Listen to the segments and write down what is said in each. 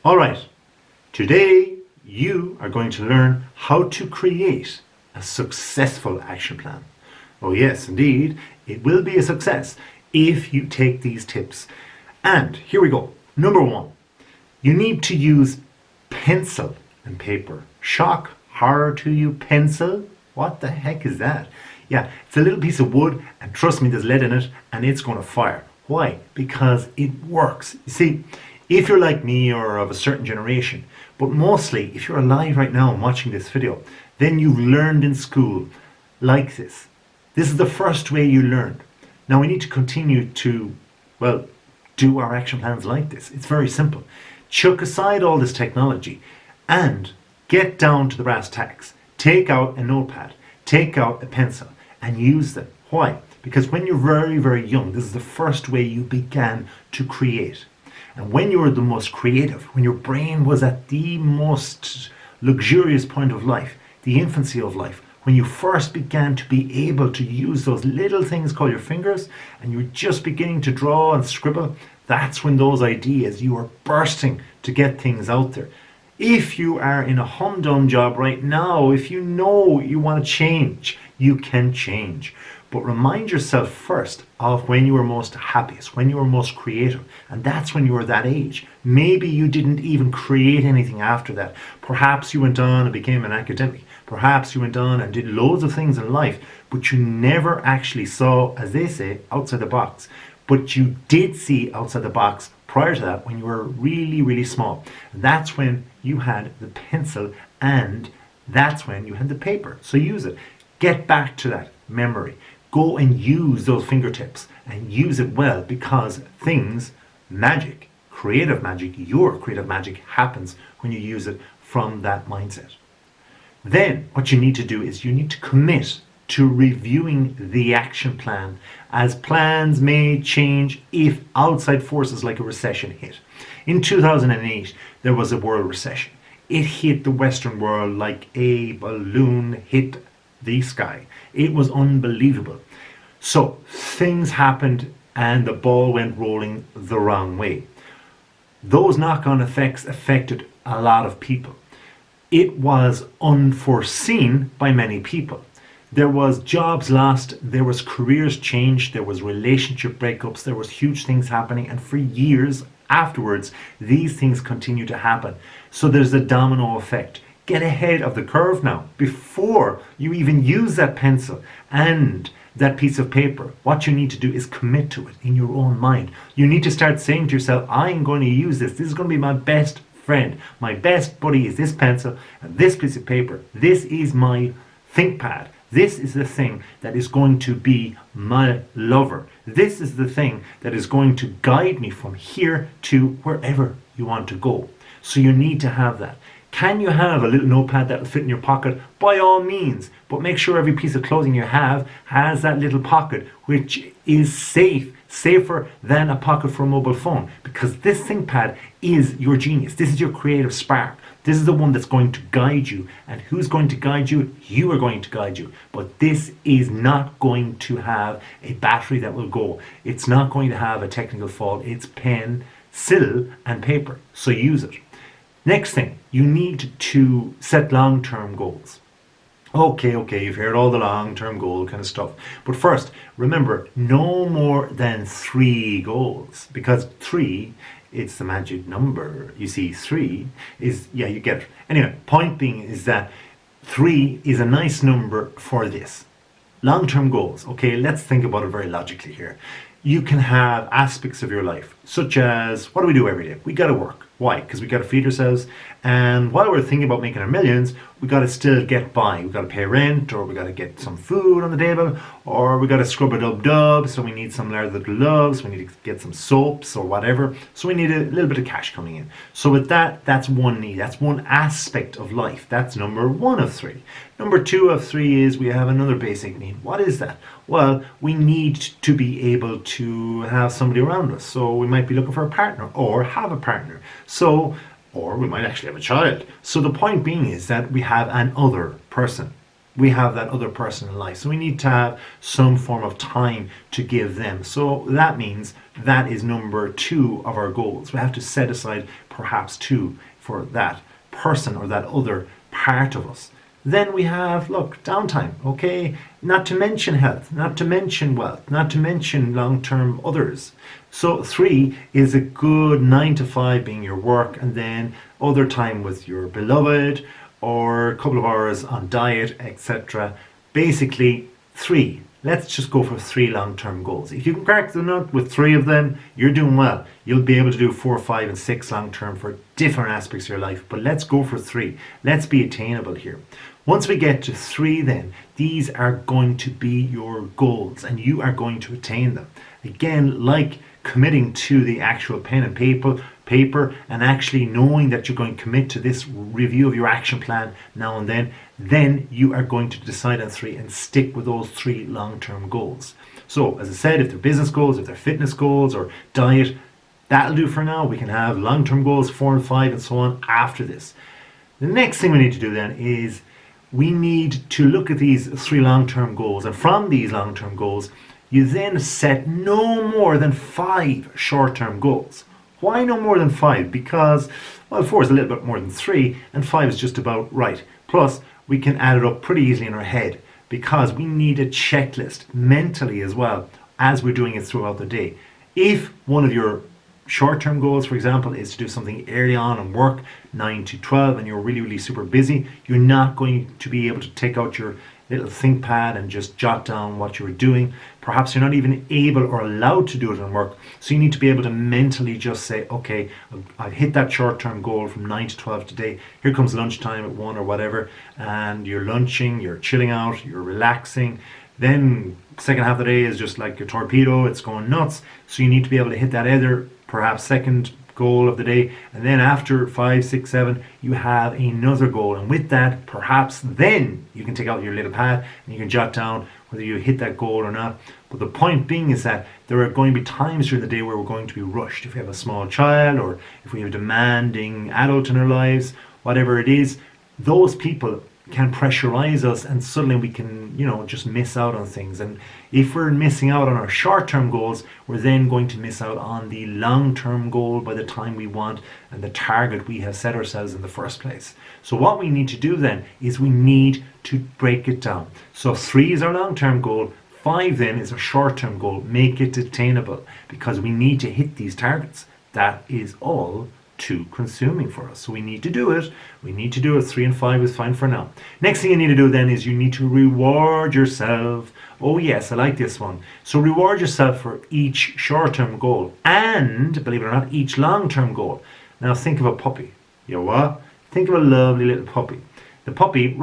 Alright, today you are going to learn how to create a successful action plan. Oh yes, indeed, it will be a success if you take these tips. And here we go. Number one, you need to use pencil and paper. Shock, horror to you, pencil? What the heck is that? Yeah, it's a little piece of wood, and trust me, there's lead in it, and it's going to fire. Why? Because it works. You see, if you're like me or of a certain generation, but mostly if you're alive right now and watching this video, then you've learned in school like this. This is the first way you learned. Now we need to continue to, well, do our action plans like this. It's very simple. Chuck aside all this technology and get down to the brass tacks. Take out a notepad, take out a pencil and use them. Why? Because when you're very, very young, this is the first way you began to create. And when you were the most creative, when your brain was at the most luxurious point of life, the infancy of life, when you first began to be able to use those little things called your fingers, and you were just beginning to draw and scribble, that's when those ideas, you are bursting to get things out there. If you are in a humdrum job right now, if you know you want to change, you can change. But remind yourself first of when you were most happiest, when you were most creative. And that's when you were that age. Maybe you didn't even create anything after that. Perhaps you went on and became an academic. Perhaps you went on and did loads of things in life, but you never actually saw, as they say, outside the box. But you did see outside the box prior to that when you were really, really small. And that's when you had the pencil and that's when you had the paper. So use it. Get back to that memory. Go and use those fingertips and use it well, because things, magic, creative magic, your creative magic happens when you use it from that mindset. Then what you need to do is you need to commit to reviewing the action plan, as plans may change if outside forces like a recession hit. In 2008, there was a world recession. It hit the Western world like a balloon hit the sky. It was unbelievable. So things happened and the ball went rolling the wrong way. Those knock-on effects affected a lot of people. It was unforeseen by many people. There was jobs lost, there was careers changed, there was relationship breakups, there was huge things happening, and for years afterwards these things continue to happen. So there's a domino effect. Get ahead of the curve now before you even use that pencil and that piece of paper. What you need to do is commit to it in your own mind. You need to start saying to yourself, I'm going to use this. This is going to be my best friend. My best buddy is this pencil and this piece of paper. This is my ThinkPad. This is the thing that is going to be my lover. This is the thing that is going to guide me from here to wherever you want to go. So you need to have that. Can you have a little notepad that will fit in your pocket? By all means, but make sure every piece of clothing you have has that little pocket, which is safe, safer than a pocket for a mobile phone, because this ThinkPad is your genius. This is your creative spark. This is the one that's going to guide you. And who's going to guide you? You are going to guide you. But this is not going to have a battery that will go. It's not going to have a technical fault. It's pencil and paper. So use it. Next thing, you need to set long-term goals. Okay, you've heard all the long-term goal kind of stuff. But first, remember, no more than 3 goals. Because 3, it's the magic number. You see, 3 is, yeah, you get it. Anyway, point being is that 3 is a nice number for this. Long-term goals. Okay, let's think about it very logically here. You can have aspects of your life, such as, what do we do every day? We got to work. Why? Because we got to feed ourselves, and while we're thinking about making our millions, we got to still get by. We got to pay rent, or we got to get some food on the table, or we got to scrub a dub, so we need some leather gloves, we need to get some soaps or whatever, so we need a little bit of cash coming in. So with that, that's one need, that's one aspect of life. That's number 1 of 3. Number 2 of 3 is we have another basic need. What is that? Well, we need to be able to have somebody around us. So we might be looking for a partner or have a partner. So, or we might actually have a child. So the point being is that we have an other person. we have that other person in life. So we need to have some form of time to give them. So that means that is number 2 of our goals. We have to set aside perhaps 2 for that person or that other part of us. Then we have, look, downtime, okay? Not to mention health, not to mention wealth, not to mention long-term others. So 3 is a good 9 to 5 being your work, and then other time with your beloved, or a couple of hours on diet, etc. Basically 3. Let's just go for 3 long-term goals. If you can crack the nut with 3 of them, you're doing well. You'll be able to do 4, 5, and 6 long-term for different aspects of your life. But let's go for 3. Let's be attainable here. Once we get to 3 then, these are going to be your goals and you are going to attain them. Again, like committing to the actual pen and paper and actually knowing that you're going to commit to this review of your action plan now and then you are going to decide on 3 and stick with those 3 long-term goals. So as I said, if they're business goals, if they're fitness goals or diet, that'll do for now. We can have long-term goals 4 and 5 and so on after this. The next thing we need to do then is we need to look at these 3 long-term goals, and from these long-term goals you then set no more than 5 short-term goals. Why no more than 5? Because, well, 4 is a little bit more than 3 and 5 is just about right. Plus we can add it up pretty easily in our head because we need a checklist mentally as well as we're doing it throughout the day. If one of your short-term goals, for example, is to do something early on and work 9 to 12 and you're really super busy, you're not going to be able to take out your little ThinkPad and just jot down what you're doing. Perhaps you're not even able or allowed to do it in work. So you need to be able to mentally just say, okay, I've hit that short-term goal from 9 to 12 today. Here comes lunchtime at 1 or whatever, and you're lunching, you're chilling out, you're relaxing. Then second half of the day is just like your torpedo, it's going nuts. So you need to be able to hit that other perhaps second goal of the day, and then after 5, 6, 7 you have another goal, and with that perhaps then you can take out your little pad and you can jot down whether you hit that goal or not. But the point being is that there are going to be times during the day where we're going to be rushed. If we have a small child or if we have a demanding adult in our lives, whatever it is, those people can pressurize us and suddenly we can, just miss out on things. And if we're missing out on our short-term goals, we're then going to miss out on the long-term goal by the time we want and the target we have set ourselves in the first place. So what we need to do then is we need to break it down. So 3 is our long-term goal, 5 then is a short-term goal. Make it attainable because we need to hit these targets. That is all too consuming for us. So we need to do it. We need to do it. 3 and 5 is fine for now. Next thing you need to do then is you need to reward yourself. Oh yes, I like this one. So reward yourself for each short-term goal and, believe it or not, each long-term goal. Now think of a puppy. You know what? Think of a lovely little puppy. The puppy,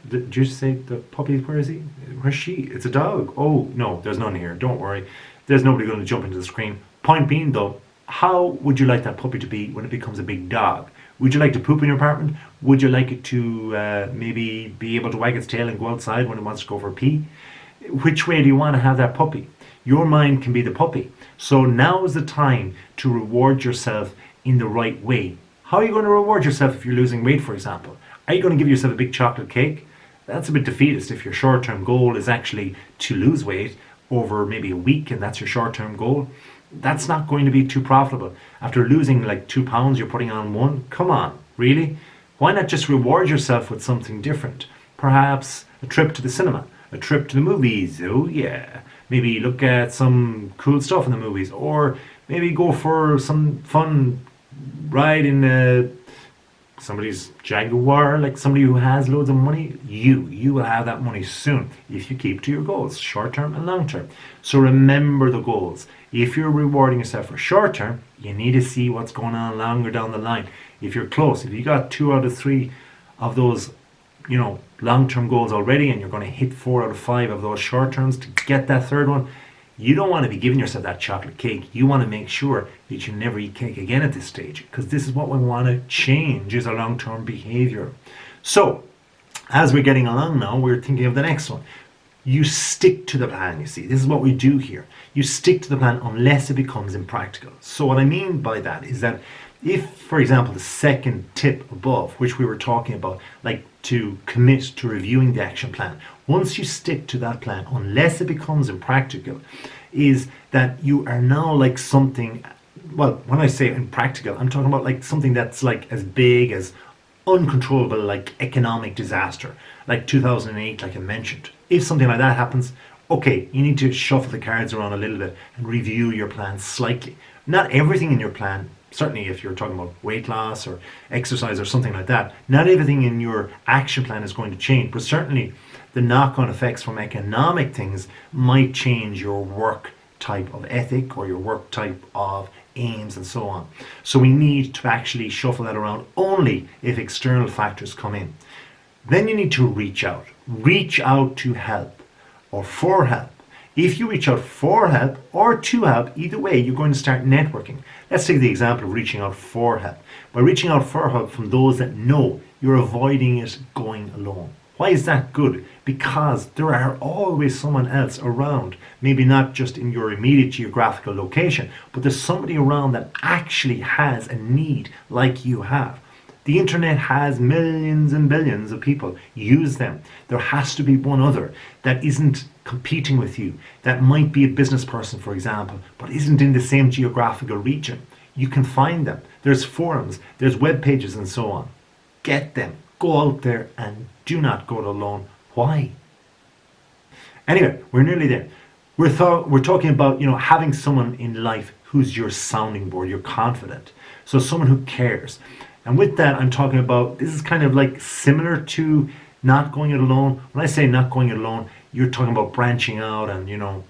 did you say the puppy, where is he? Where's she? It's a dog. Oh no, there's none here. Don't worry. There's nobody going to jump into the screen. Point being though, how would you like that puppy to be when it becomes a big dog? Would you like to poop in your apartment? Would you like it to maybe be able to wag its tail and go outside when it wants to go for a pee? Which way do you want to have that puppy? Your mind can be the puppy. So now is the time to reward yourself in the right way. How are you going to reward yourself if you're losing weight, for example? Are you going to give yourself a big chocolate cake? That's a bit defeatist if your short-term goal is actually to lose weight over maybe a week and that's your short-term goal. That's not going to be too profitable. After losing like 2 pounds, you're putting on 1. Come on, really? Why not just reward yourself with something different? Perhaps a trip to the cinema, a trip to the movies. Oh yeah. Maybe look at some cool stuff in the movies, or maybe go for some fun ride in somebody's Jaguar, like somebody who has loads of money. You will have that money soon if you keep to your goals, short term and long term. So remember the goals. If you're rewarding yourself for short term, you need to see what's going on longer down the line. If you're close, if you got 2 out of 3 of those, long-term goals already, and you're going to hit 4 out of 5 of those short terms to get that third one, you don't want to be giving yourself that chocolate cake. You want to make sure that you never eat cake again at this stage, because this is what we want to change, is a long-term behavior. So as we're getting along now, we're thinking of the next one. You stick to the plan, you see. This is what we do here. You stick to the plan unless it becomes impractical. So what I mean by that is that If, for example, the second tip above, which we were talking about, like to commit to reviewing the action plan, once you stick to that plan, unless it becomes impractical, is that you are now like something, well, when I say impractical, I'm talking about like something that's like as big as uncontrollable, like economic disaster, like 2008, like I mentioned. If something like that happens, okay, you need to shuffle the cards around a little bit and review your plan slightly. Not everything in your plan, certainly if you're talking about weight loss or exercise or something like that, not everything in your action plan is going to change, but certainly the knock-on effects from economic things might change your work type of ethic or your work type of aims and so on. So we need to actually shuffle that around only if external factors come in. Then you need to reach out. Reach out to help or for help. If you reach out for help or to help, either way, you're going to start networking. Let's take the example of reaching out for help. By reaching out for help from those that know, you're avoiding it going alone. Why is that good? Because there are always someone else around, maybe not just in your immediate geographical location, but there's somebody around that actually has a need like you have. The internet has millions and billions of people. Use them. There has to be one other that isn't competing with you, that might be a business person, for example, but isn't in the same geographical region. You can find them. There's forums, there's web pages and so on. Get them. Go out there and do not go it alone. Why? Anyway, we're nearly there. We're talking about, having someone in life who's your sounding board, you're confident. So someone who cares. And with that, I'm talking about, this is kind of like similar to not going it alone. When I say not going it alone, you're talking about branching out and,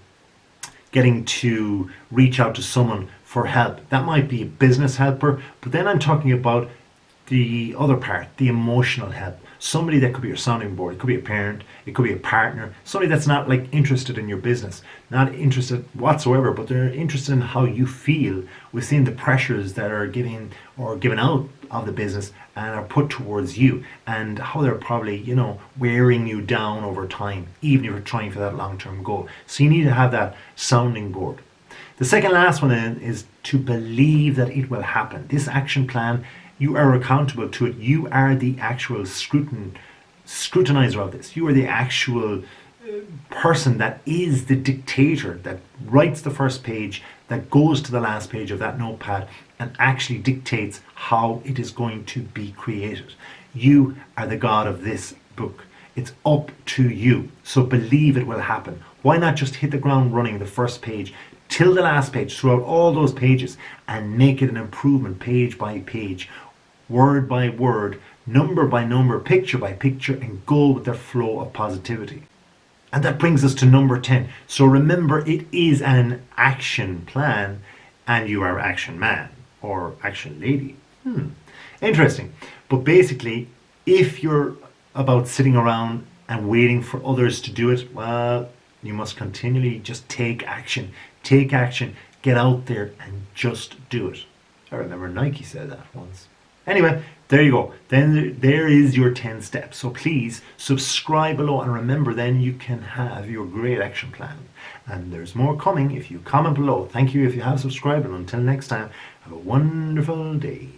getting to reach out to someone for help. That might be a business helper, but then I'm talking about the other part, the emotional help. Somebody that could be your sounding board. It could be a parent, it could be a partner, somebody that's not like interested in your business, not interested whatsoever, but they're interested in how you feel within the pressures that are given out of the business and are put towards you, and how they're probably, wearing you down over time, even if you're trying for that long-term goal. So you need to have that sounding board. The second last one then is to believe that it will happen. This action plan, you are accountable to it. You are the actual scrutinizer of this. You are the actual person that is the dictator, that writes the first page, that goes to the last page of that notepad and actually dictates how it is going to be created. You are the god of this book. It's up to you. So believe it will happen. Why not just hit the ground running the first page till the last page, throughout all those pages, and make it an improvement page by page, word by word, number by number, picture by picture, and go with the flow of positivity. And that brings us to number 10. So remember, it is an action plan and you are action man or action lady. Interesting. But basically, if you're about sitting around and waiting for others to do it, well, you must continually just take action. Take action. Get out there and just do it. I remember Nike said that once. Anyway, there you go. Then there is your 10 steps. So please subscribe below, and remember, then you can have your great action plan. And there's more coming if you comment below. Thank you if you have subscribed, and until next time, have a wonderful day.